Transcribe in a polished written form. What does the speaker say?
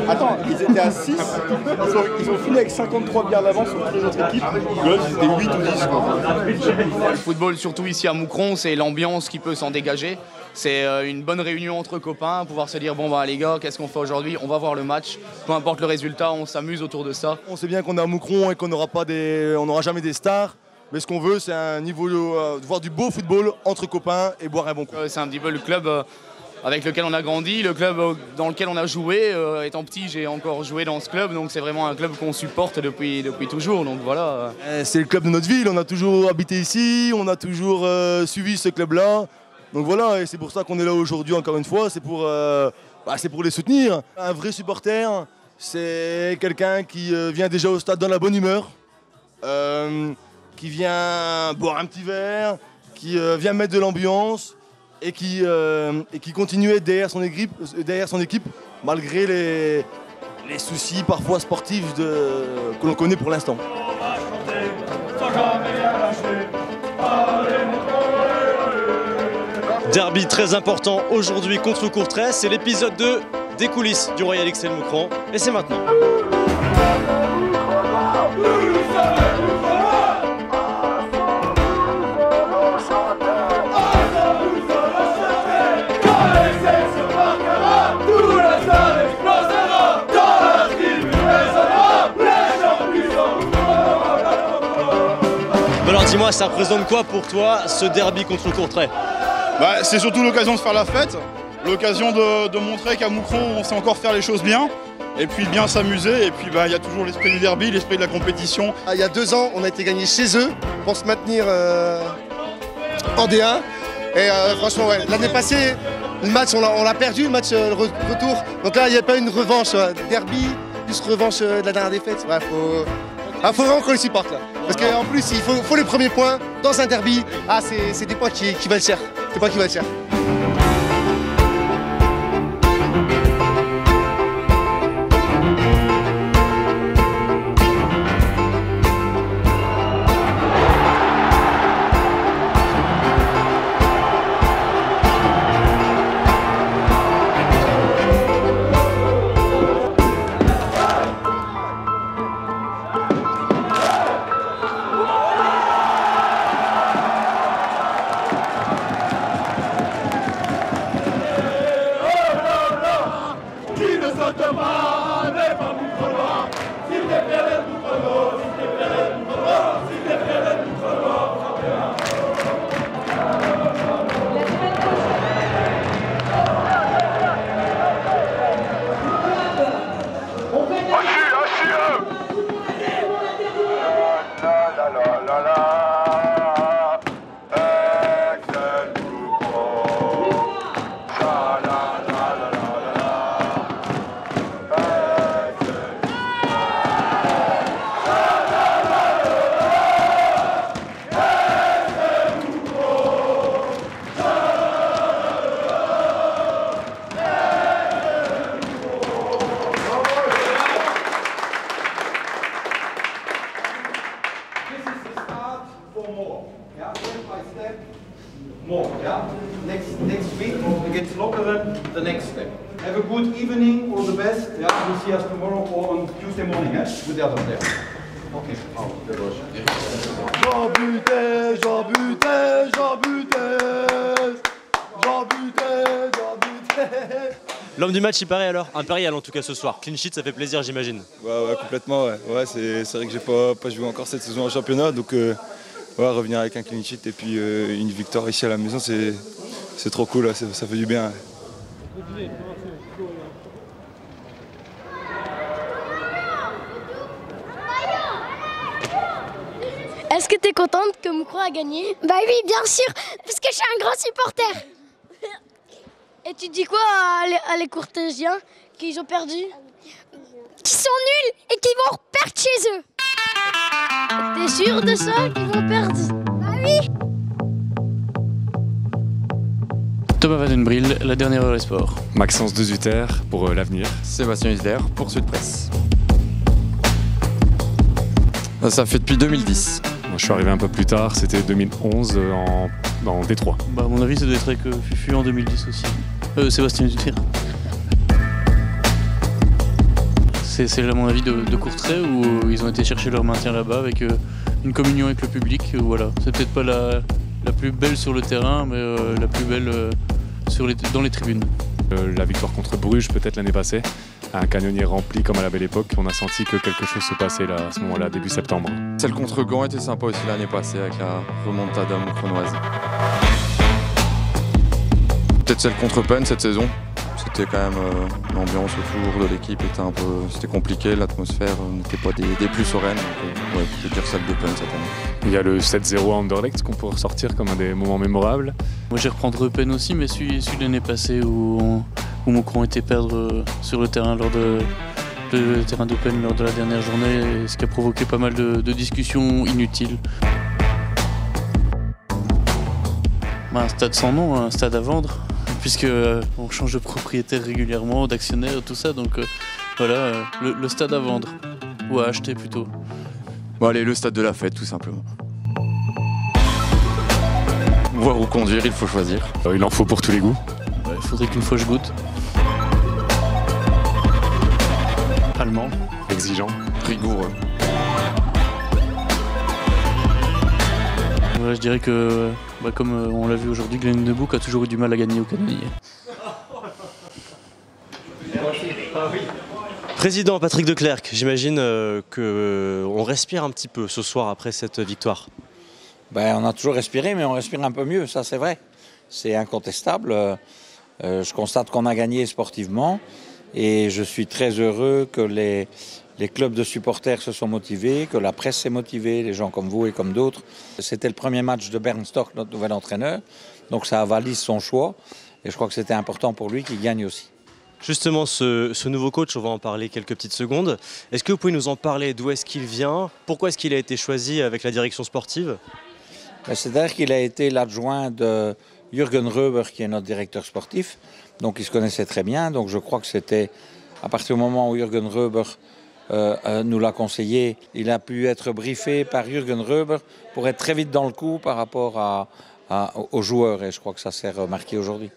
Attends, ils étaient à 6, ils ont fini avec 53 bières d'avance sur toutes les autres équipes. Là, ils étaient 8 ou 10. Quoi. Le football, surtout ici à Moucron, c'est l'ambiance qui peut s'en dégager. C'est une bonne réunion entre copains, pouvoir se dire bon bah les gars, qu'est-ce qu'on fait aujourd'hui? On va voir le match, peu importe le résultat, on s'amuse autour de ça. On sait bien qu'on est à Moucron et qu'on n'aura jamais des stars. Mais ce qu'on veut, c'est un niveau de voir du beau football entre copains et boire un bon coup. C'est un petit peu le club avec lequel on a grandi, le club dans lequel on a joué. Étant petit, j'ai encore joué dans ce club, donc c'est vraiment un club qu'on supporte depuis toujours. Donc voilà. C'est le club de notre ville, on a toujours habité ici, on a toujours suivi ce club-là. Donc voilà, et c'est pour ça qu'on est là aujourd'hui encore une fois, c'est pour les soutenir. Un vrai supporter, c'est quelqu'un qui vient déjà au stade dans la bonne humeur, qui vient boire un petit verre, qui vient mettre de l'ambiance et qui continue à être derrière son équipe malgré les soucis parfois sportifs que l'on connaît pour l'instant. Derby très important aujourd'hui contre Courtrai, c'est l'épisode 2 des coulisses du Royal XL Moucron et c'est maintenant. Alors dis-moi, ça représente quoi pour toi ce derby contre Courtrai? C'est surtout l'occasion de faire la fête, l'occasion de montrer qu'à Moucron on sait encore faire les choses bien et puis bien s'amuser et puis il y a toujours l'esprit du derby, l'esprit de la compétition. Il y a 2 ans on a été gagné chez eux pour se maintenir en D1 et franchement ouais, l'année passée le match on l'a perdu, le match retour, donc là il n'y a pas une revanche, derby plus revanche de la dernière défaite. Ouais, faut vraiment qu'on les supporte là. Parce qu'en plus il faut les premiers points dans un derby, c'est des points qui valent cher. C'est pas qui va le faire. Next week against Lokeren, the next step. Have a good evening, all the best. We'll see us tomorrow or on Tuesday morning with the others there. Okay. Jean Butet, Jean Butet, Jean Butet, Jean Butet, Jean Butet. L'homme du match il paraît alors impérial en tout cas ce soir. Clean sheet ça fait plaisir j'imagine. Ouais complètement ouais c'est vrai que j'ai pas joué encore cette saison en championnat donc revenir avec un clean sheet et puis une victoire ici à la maison c'est trop cool là, ça fait du bien. Est-ce que tu es contente que Moucron a gagné? Bah oui, bien sûr, parce que je suis un grand supporter. Et tu dis quoi à les Courtésiens qui ont perdu? Qui sont nuls et qui vont perdre chez eux. T'es sûr de ça, qu'ils vont perdre? Bah oui. Thomas Van Den Bril, la dernière heure des sports. Maxence Dezutter pour l'avenir. Sébastien Isler pour Sud Presse. Ça fait depuis 2010. Moi, je suis arrivé un peu plus tard, c'était 2011 en dans D3. Bah, à mon avis, ça doit être avec Fufu en 2010 aussi. Sébastien Duthier. C'est à mon avis de Courtrai où ils ont été chercher leur maintien là-bas avec une communion avec le public. Voilà. C'est peut-être pas la plus belle sur le terrain, mais la plus belle dans les tribunes. La victoire contre Bruges peut-être l'année passée, un canonnier rempli comme à la belle époque, on a senti que quelque chose se passait là, à ce moment-là, début septembre. Celle contre Gand était sympa aussi l'année passée avec la remontada moucronoise. Peut-être celle contre Penn cette saison. C'était quand même l'ambiance autour de l'équipe c'était compliqué, l'atmosphère n'était pas des plus sereines. Donc, ouais, je peux dire celle de Penn cette année. Il y a le 7-0 à Anderlecht qu'on peut ressortir comme un des moments mémorables. Moi j'ai reprendre Penn aussi, mais celui de l'année passée où Moucron était perdre sur le terrain le terrain de Penn lors de la dernière journée, ce qui a provoqué pas mal de discussions inutiles. Un stade sans nom, un stade à vendre, puisque on change de propriétaire régulièrement, d'actionnaire, tout ça, donc voilà, le stade à vendre, ou à acheter plutôt. Bon allez, le stade de la fête tout simplement. Voir où conduire, il faut choisir. Il en faut pour tous les goûts. Il faudrait qu'une fois je goûte. Allemand. Exigeant. Rigoureux. Voilà, je dirais que, comme on l'a vu aujourd'hui, Glenn Debouk a toujours eu du mal à gagner au canonnier. Président Patrick Declercq, j'imagine qu'on respire un petit peu ce soir après cette victoire. On a toujours respiré, mais on respire un peu mieux, ça c'est vrai. C'est incontestable. Je constate qu'on a gagné sportivement et je suis très heureux que les clubs de supporters se sont motivés, que la presse s'est motivée, les gens comme vous et comme d'autres. C'était le premier match de Bernd Storck, notre nouvel entraîneur, donc ça avalise son choix et je crois que c'était important pour lui qu'il gagne aussi. Justement, ce nouveau coach, on va en parler quelques petites secondes. Est-ce que vous pouvez nous en parler? D'où est-ce qu'il vient? Pourquoi est-ce qu'il a été choisi avec la direction sportive? C'est-à-dire qu'il a été l'adjoint de Jürgen Röber, qui est notre directeur sportif. Donc il se connaissait très bien. Donc je crois que c'était à partir du moment où Jürgen Röber nous l'a conseillé, il a pu être briefé par Jürgen Röber pour être très vite dans le coup par rapport aux joueurs. Et je crois que ça s'est remarqué aujourd'hui.